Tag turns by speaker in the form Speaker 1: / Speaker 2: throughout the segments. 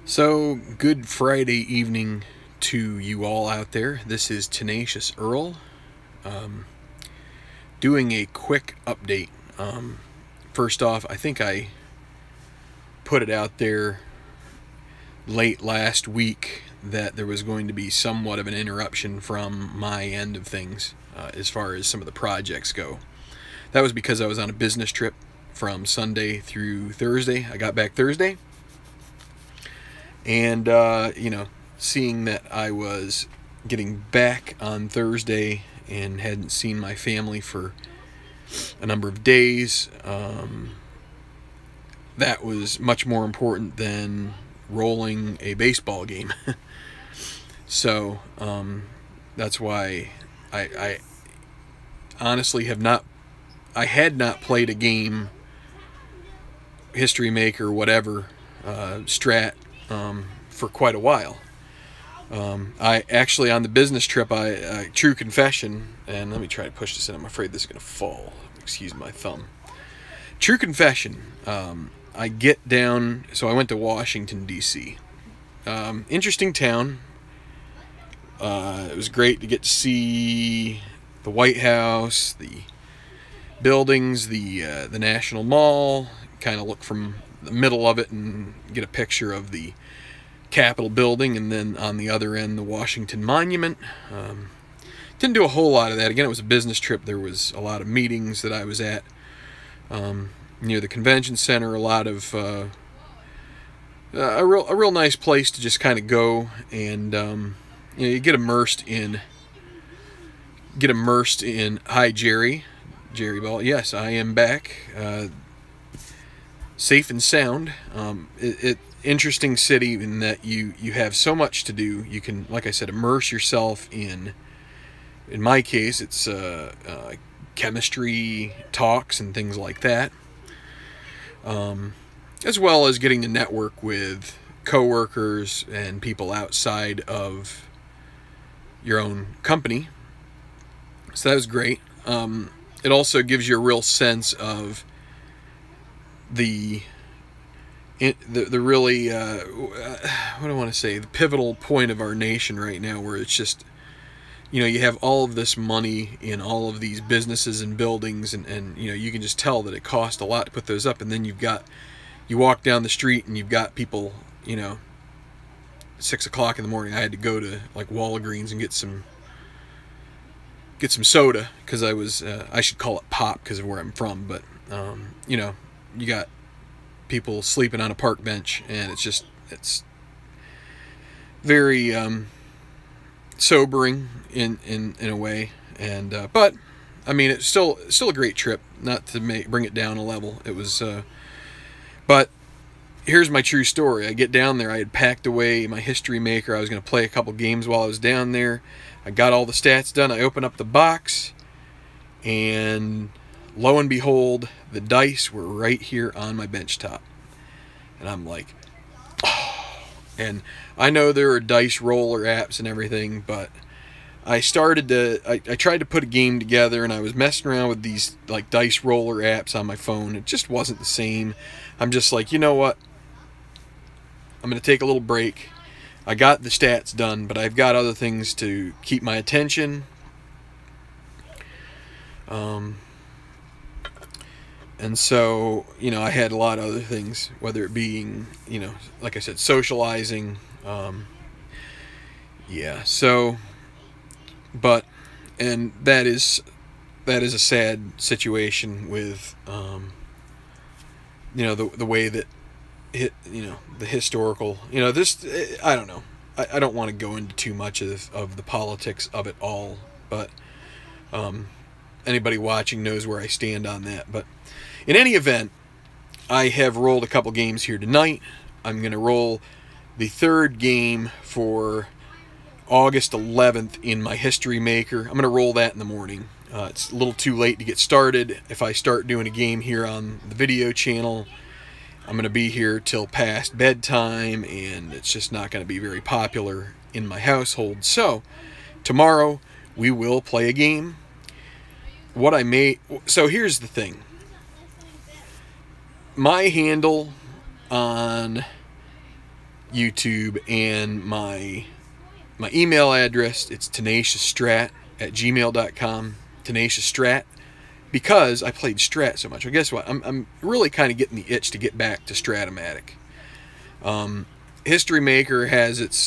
Speaker 1: So, good Friday evening to you all out there. This is Tenacious Earl, doing a quick update. First off, I think I put it out there late last week that there was going to be somewhat of an interruption from my end of things as far as some of the projects go. That was because I was on a business trip from Sunday through Thursday. I got back Thursday. And, seeing that I was getting back on Thursday and hadn't seen my family for a number of days, that was much more important than rolling a baseball game. So, that's why I honestly had not played a game, History Maker, whatever, Strat, for quite a while. I actually, on the business trip, true confession, and let me try to push this in. I'm afraid this is going to fall. Excuse my thumb. True confession, I get down, so I went to Washington, D.C. Interesting town. It was great to get to see the White House, the buildings, the National Mall, kind of look from the middle of it and get a picture of the Capitol building, and then on the other end the Washington Monument. Didn't do a whole lot of that. Again, it was a business trip. There was a lot of meetings that I was at near the convention center. A lot of a real nice place to just kind of go and you get immersed in Hi, Jerry Ball. Yes, I am back. Safe and sound. Interesting city in that you have so much to do. You can, like I said, immerse yourself in my case, it's chemistry talks and things like that, as well as getting to network with coworkers and people outside of your own company. So that was great. It also gives you a real sense of the really what do I want to say, the pivotal point of our nation right now, where it's just, you have all of this money in all of these businesses and buildings, and you can just tell that it costs a lot to put those up. And then you walk down the street and you've got people, 6 o'clock in the morning. I had to go to like Walgreens and get some soda, because I should call it pop because of where I'm from, but you got people sleeping on a park bench, and it's very sobering in a way. And but I mean, it's still a great trip. Not to bring it down a level. It was but here's my true story. I get down there. I had packed away my History Maker. I was going to play a couple games while I was down there. I got all the stats done. I open up the box, and lo and behold, the dice were right here on my bench top. And I'm like, oh. And I know there are dice roller apps and everything, but I tried to put a game together, and I was messing around with these like dice roller apps on my phone. It just wasn't the same. I'm just like, you know what? I'm going to take a little break. I got the stats done, but I've got other things to keep my attention. And so, I had a lot of other things, whether it being, like I said, socializing. Yeah, so, and that is a sad situation with, the way that the historical, I don't know. I don't want to go into too much of the politics of it all, but anybody watching knows where I stand on that. But in any event, I have rolled a couple games here tonight. I'm going to roll the third game for August 11th in my History Maker. I'm going to roll that in the morning. It's a little too late to get started. If I start doing a game here on the video channel, I'm going to be here till past bedtime, and it's just not going to be very popular in my household. So, tomorrow we will play a game. So here's the thing. My handle on YouTube, and my email address. It's tenaciousstrat@gmail.com. Tenaciousstrat, because I played Strat so much. Well, guess what? I'm really kind of getting the itch to get back to Stratomatic. History Maker has its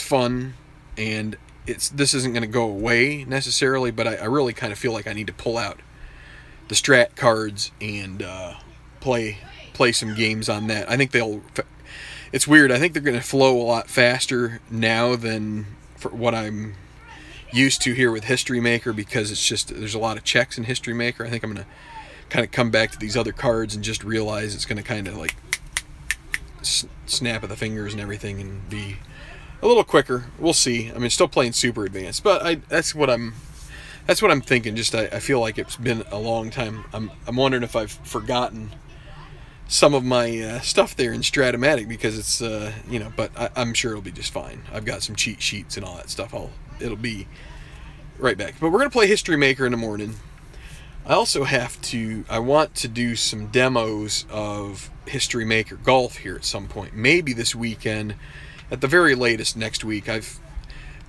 Speaker 1: fun, and this isn't going to go away necessarily, but I really kind of feel like I need to pull out the Strat cards and play some games on that. I think it's weird. I think they're going to flow a lot faster now than for what I'm used to here with History Maker, because it's just, there's a lot of checks in History Maker. I think I'm going to kind of come back to these other cards and just realize it's going to kind of like snap of the fingers and everything and be a little quicker. We'll see. I mean, still playing super advanced, but that's what I'm thinking. Just I feel like it's been a long time. I'm wondering if I've forgotten some of my stuff there in Stratomatic, because it's but I'm sure it'll be just fine. I've got some cheat sheets and all that stuff. It'll be right back. But we're gonna play History Maker in the morning. I want to do some demos of History Maker Golf here at some point. Maybe this weekend, at the very latest next week. I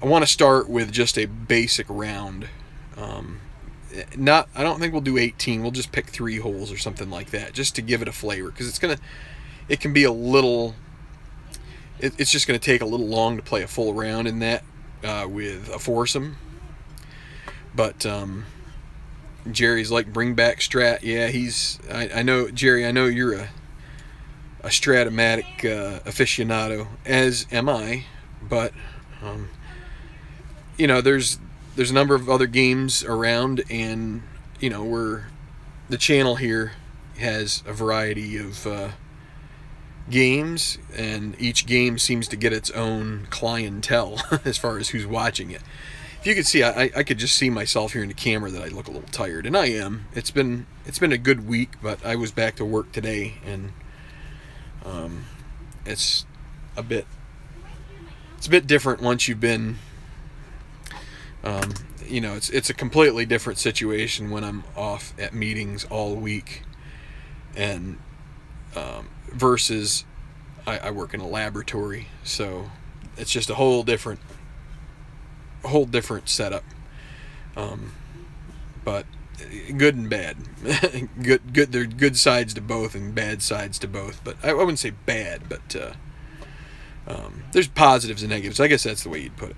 Speaker 1: want to start with just a basic round. I don't think we'll do 18. We'll just pick 3 holes or something like that, just to give it a flavor, because it can be a little. It's just gonna take a little long to play a full round in that with a foursome. But Jerry's like, bring back Strat. Yeah, I know, Jerry. I know you're a Stratomatic aficionado, as am I. But there's a number of other games around, and the channel here has a variety of games, and each game seems to get its own clientele as far as who's watching it. If you could see, I could just see myself here in the camera that I look a little tired, and I am. It's been a good week, but I was back to work today, and it's a bit different once you've been. It's a completely different situation when I'm off at meetings all week, and versus I work in a laboratory, so it's just a whole different setup. But good and bad. good. There are good sides to both and bad sides to both. But I wouldn't say bad, but there's positives and negatives. I guess that's the way you'd put it.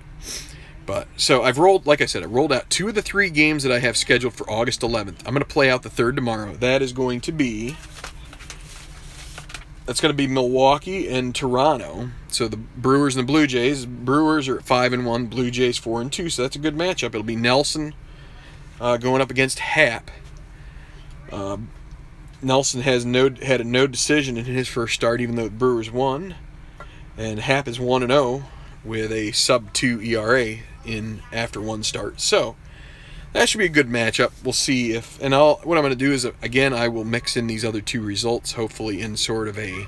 Speaker 1: But so like I said, I rolled out 2 of the 3 games that I have scheduled for August 11th. I'm going to play out the 3rd tomorrow. That's going to be Milwaukee and Toronto. So the Brewers and the Blue Jays. Brewers are at 5-1, Blue Jays 4-2. So that's a good matchup. It'll be Nelson going up against Hap. Nelson had a no decision in his first start, even though the Brewers won, and Hap is 1-0 with a sub-2 ERA after 1 start. So that should be a good matchup. We'll see what I'm going to do is, again, I will mix in these other 2 results, hopefully in sort of a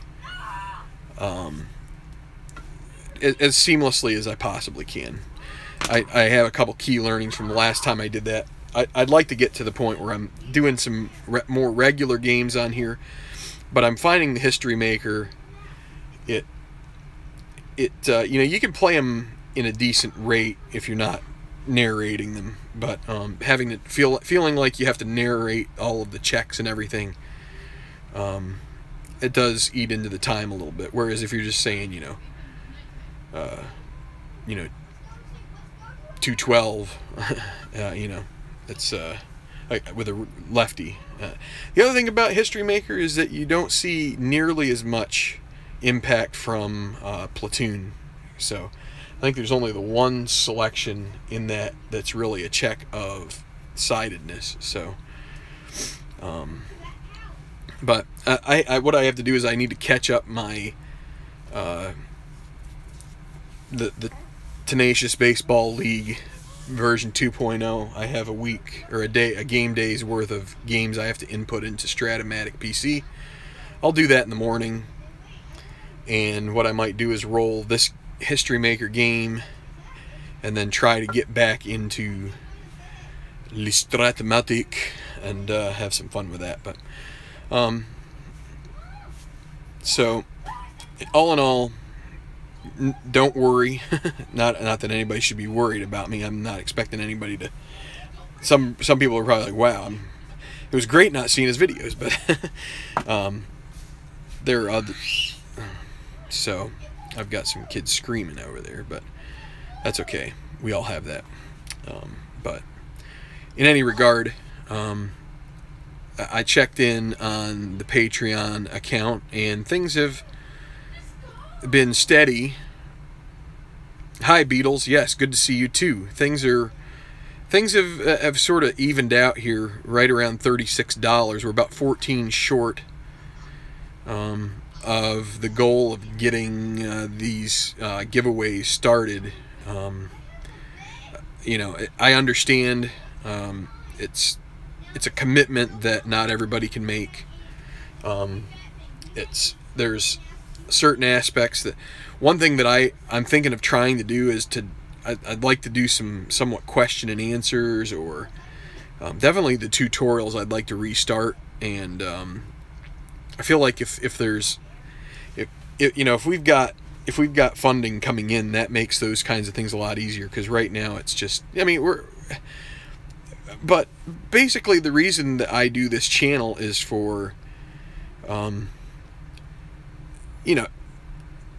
Speaker 1: as seamlessly as I possibly can. I have a couple key learnings from the last time I did that. I'd like to get to the point where I'm doing some more regular games on here, but I'm finding the History Maker, you can play them in a decent rate if you're not narrating them, but having to feeling like you have to narrate all of the checks and everything, it does eat into the time a little bit. Whereas if you're just saying, 212, it's with a lefty. The other thing about History Maker is that you don't see nearly as much impact from platoon. So I think there's only the one selection in that's really a check of sidedness. So but what I have to do is I need to catch up my the Tenacious Baseball League version 2.0. I have a game day's worth of games I have to input into Stratomatic PC. I'll do that in the morning, and what I might do is roll this History Maker game and then try to get back into Le Stratomatic and have some fun with that. But so all in all, don't worry. not that anybody should be worried about me. I'm not expecting anybody to. Some people are probably like, wow, it was great not seeing his videos, but there are others. So I've got some kids screaming over there, but that's okay. We all have that. But in any regard, I checked in on the Patreon account, and things have been steady. Hi, Beatles. Yes, good to see you too. Things have sort of evened out here, right around $36. We're about 14 short of the goal of getting these giveaways started. You know, I understand it's a commitment that not everybody can make. There's certain aspects that, one thing that I'm thinking of trying to do is I'd like to do some somewhat question and answers, or definitely the tutorials I'd like to restart. And I feel like if we've got funding coming in, that makes those kinds of things a lot easier, because right now it's just, I mean, but basically the reason that I do this channel is for, you know,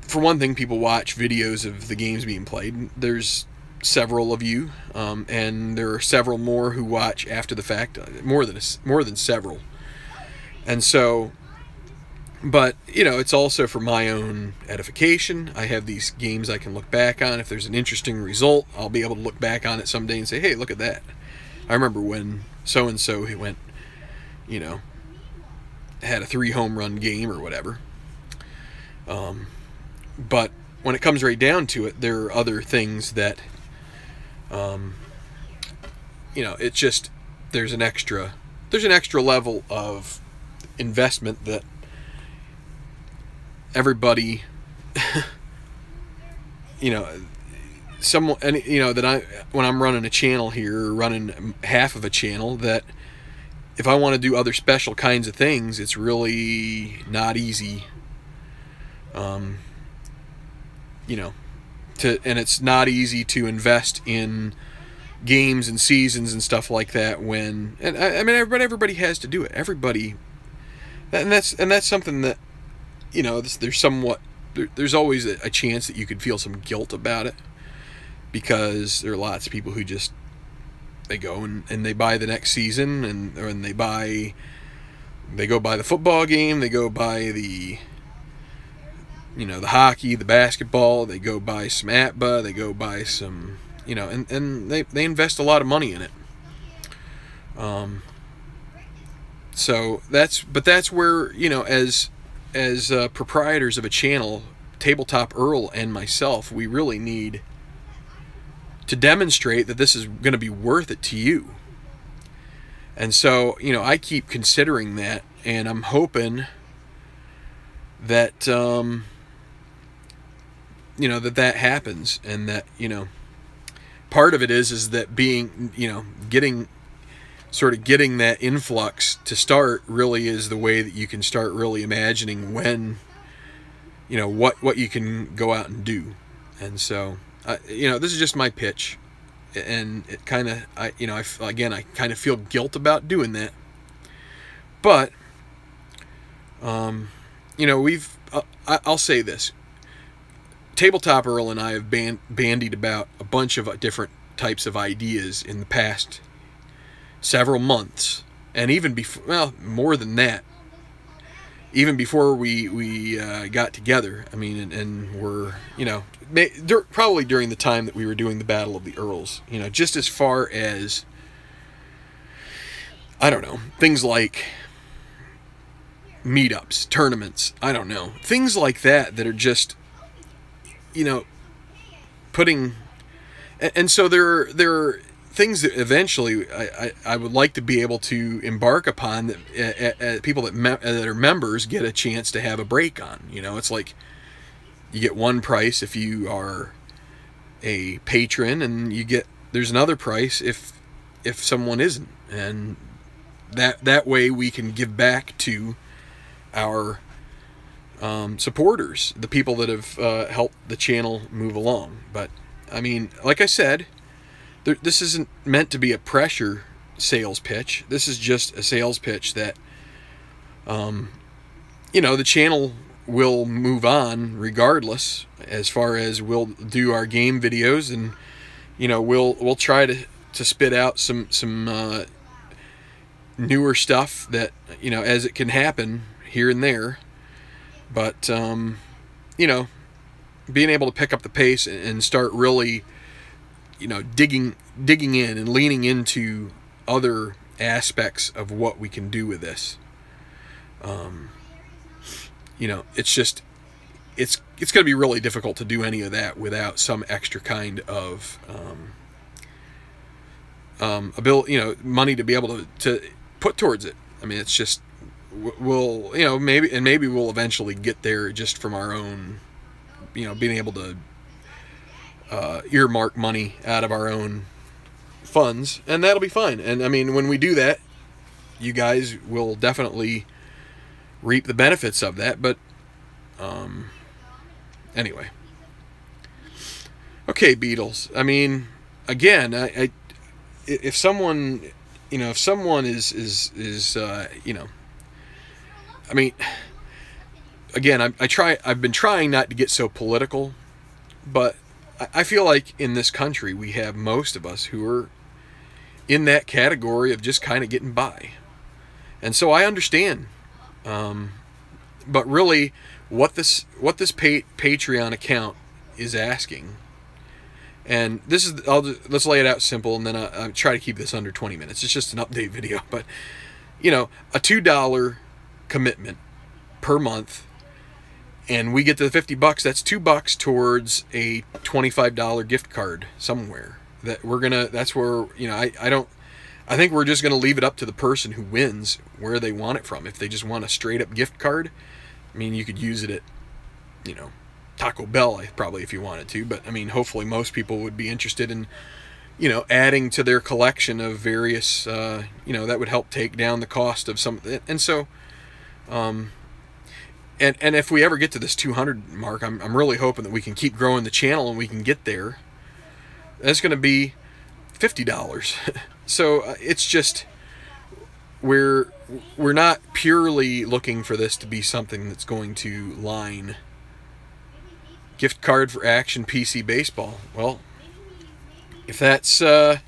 Speaker 1: for one thing, people watch videos of the games being played. There's several of you, and there are several more who watch after the fact, more than several. And so, but, you know, it's also for my own edification. I have these games I can look back on. If there's an interesting result, I'll be able to look back on it someday and say, hey, look at that. I remember when so-and-so went, you know, had a 3 home run game or whatever. But when it comes right down to it, there are other things that, you know, it's just, there's an extra level of investment that everybody, you know, that when I'm running a channel here, or running half of a channel, that if I want to do other special kinds of things, it's really not easy. You know, and it's not easy to invest in games and seasons and stuff like that when, and I mean, everybody has to do it. Everybody, and that's something that, you know, there's always a chance that you could feel some guilt about it, because there are lots of people who just, they go and they buy the next season, and they go buy the football game, they go buy the, you know, the hockey, the basketball, they go buy some ATBA, they go buy some, you know, and they invest a lot of money in it. So that's where, you know, as proprietors of a channel, Tabletop Earl and myself, we really need to demonstrate that this is going to be worth it to you. And so, you know, I keep considering that, and I'm hoping that, you know, that happens, and that, you know, part of it is that being, you know, getting that influx to start really is the way that you can start really imagining when, you know, what you can go out and do. And so, you know, this is just my pitch, and it kind of, I kind of feel guilt about doing that, but, you know, I'll say this. Tabletop Earl and I have bandied about a bunch of different types of ideas in the past several months, and even before, well, more than that, even before we got together. I mean, and we're, you know, probably during the time that we were doing the Battle of the Earls, you know, just as far as, I don't know, things like meetups, tournaments, I don't know, things like that are just, you know, putting, and so there are things that eventually I would like to be able to embark upon, that people that are members get a chance to have a break on. You know, it's like you get one price if you are a patron, and there's another price if someone isn't, and that way we can give back to our supporters, the people that have helped the channel move along. But I mean, like I said, this isn't meant to be a pressure sales pitch. This is just a sales pitch that, you know, the channel will move on regardless, as far as we'll do our game videos, and you know, we'll try to spit out some newer stuff that, you know, as it can happen here and there. But you know, being able to pick up the pace and start really, you know, digging in and leaning into other aspects of what we can do with this. You know, it's just, it's going to be really difficult to do any of that without some extra kind of ability, you know, money to be able to put towards it. I mean, it's just, we'll, you know, maybe we'll eventually get there just from our own, you know, being able to earmark money out of our own funds, and that'll be fine. And I mean, when we do that, you guys will definitely reap the benefits of that. But anyway, okay, Beatles. I mean, again, if someone, you know, if someone is you know, I mean, again, I've been trying not to get so political, but I feel like in this country we have most of us who are in that category of just kind of getting by. And so I understand. But really, what this Patreon account is asking, and this is, let's lay it out simple, and then I'll try to keep this under 20 minutes. It's just an update video, but you know, a $2 commitment per month, and we get to the $50. That's $2 towards a $25 gift card somewhere. That we're gonna. That's where, you know, I think we're just gonna leave it up to the person who wins where they want it from. If they just want a straight up gift card, I mean, you could use it at, you know, Taco Bell probably if you wanted to. But I mean, hopefully most people would be interested in, you know, adding to their collection of various, you know, that would help take down the cost of some. And so, and if we ever get to this 200 mark, I'm really hoping that we can keep growing the channel and we can get there. That's going to be $50. So it's just, we're not purely looking for this to be something that's going to line gift card for Action PC Baseball. Well, if that's again,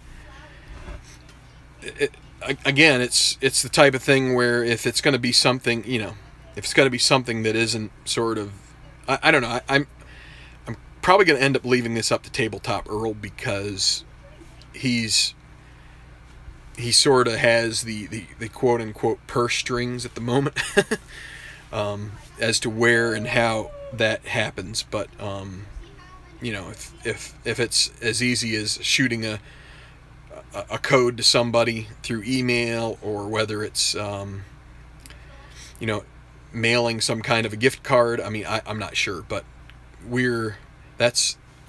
Speaker 1: it's the type of thing where if it's going to be something, you know, if it's going to be something that isn't sort of, I don't know, I'm probably going to end up leaving this up to Tabletop Earl, because he sort of has the quote-unquote purse strings at the moment as to where and how that happens. But you know, if it's as easy as shooting a code to somebody through email, or whether it's you know, mailing some kind of a gift card, I mean, I'm not sure, but we're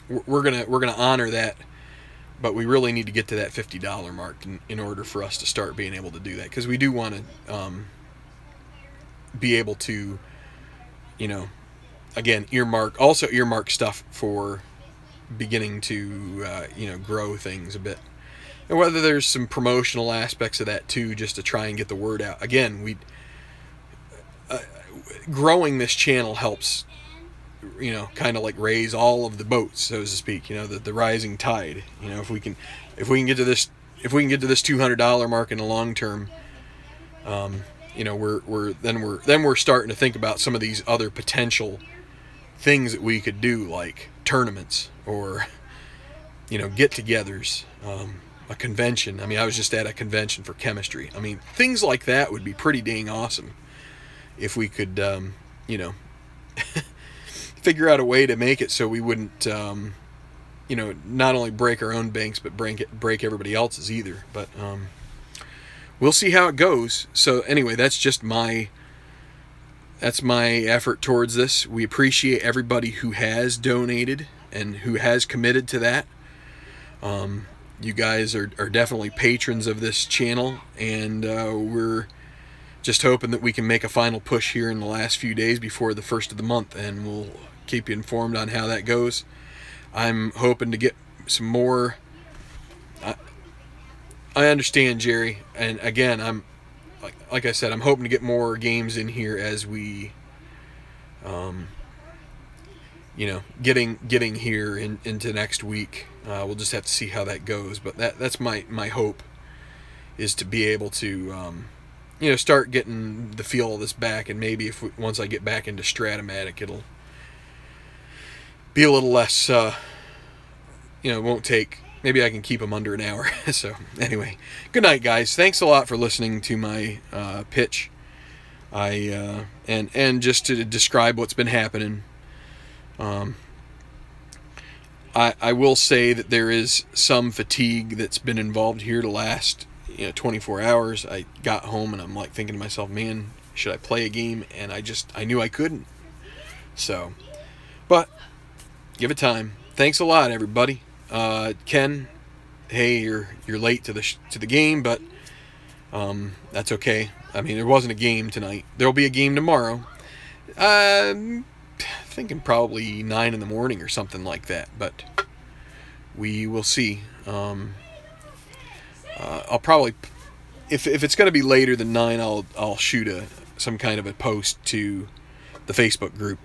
Speaker 1: gonna honor that. But we really need to get to that $50 mark in order for us to start being able to do that, because we do want to be able to, you know, again, earmark stuff for beginning to you know, grow things a bit, and whether there's some promotional aspects of that too, just to try and get the word out. Again, growing this channel helps, you know, kind of like raise all of the boats, so to speak, you know, the rising tide. You know, if we can get to this $200 mark in the long term, you know, we're starting to think about some of these other potential things that we could do, like tournaments, or, you know, get-togethers, a convention. I mean, I was just at a convention for chemistry. I mean, things like that would be pretty dang awesome if we could, you know, figure out a way to make it so we wouldn't, you know, not only break our own banks, but break everybody else's either. But we'll see how it goes. So anyway, that's my effort towards this. We appreciate everybody who has donated and who has committed to that. You guys are definitely patrons of this channel, and we're just hoping that we can make a final push here in the last few days before the first of the month, and we'll keep you informed on how that goes. I'm hoping to get some more. I understand, Jerry, and again, I'm like I said, I'm hoping to get more games in here as we, you know, getting here into next week. We'll just have to see how that goes, but that's my hope, is to be able to, you know, start getting the feel of this back, and maybe once I get back into Stratomatic, it'll be a little less, you know, it won't take. Maybe I can keep them under an hour. So anyway, good night, guys. Thanks a lot for listening to my pitch. And just to describe what's been happening. I will say that there is some fatigue that's been involved here the last 24 hours. I got home and I'm like thinking to myself, man, should I play a game? And I knew I couldn't. So, but give it time. Thanks a lot, everybody. Ken, hey, you're late to the game, but that's okay. I mean, there wasn't a game tonight. There'll be a game tomorrow. Thinking probably 9 in the morning or something like that, but we will see. I'll probably, if it's going to be later than 9, I'll shoot some kind of a post to the Facebook group,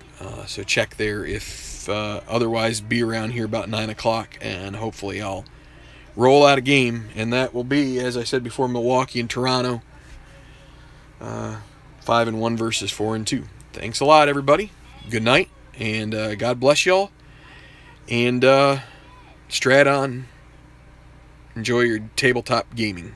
Speaker 1: so check there. If otherwise, be around here about 9 o'clock, and hopefully I'll roll out a game, and that will be, as I said before, Milwaukee and Toronto, 5-1 versus 4-2. Thanks a lot, everybody. Good night, and God bless y'all, and Strat on. Enjoy your tabletop gaming.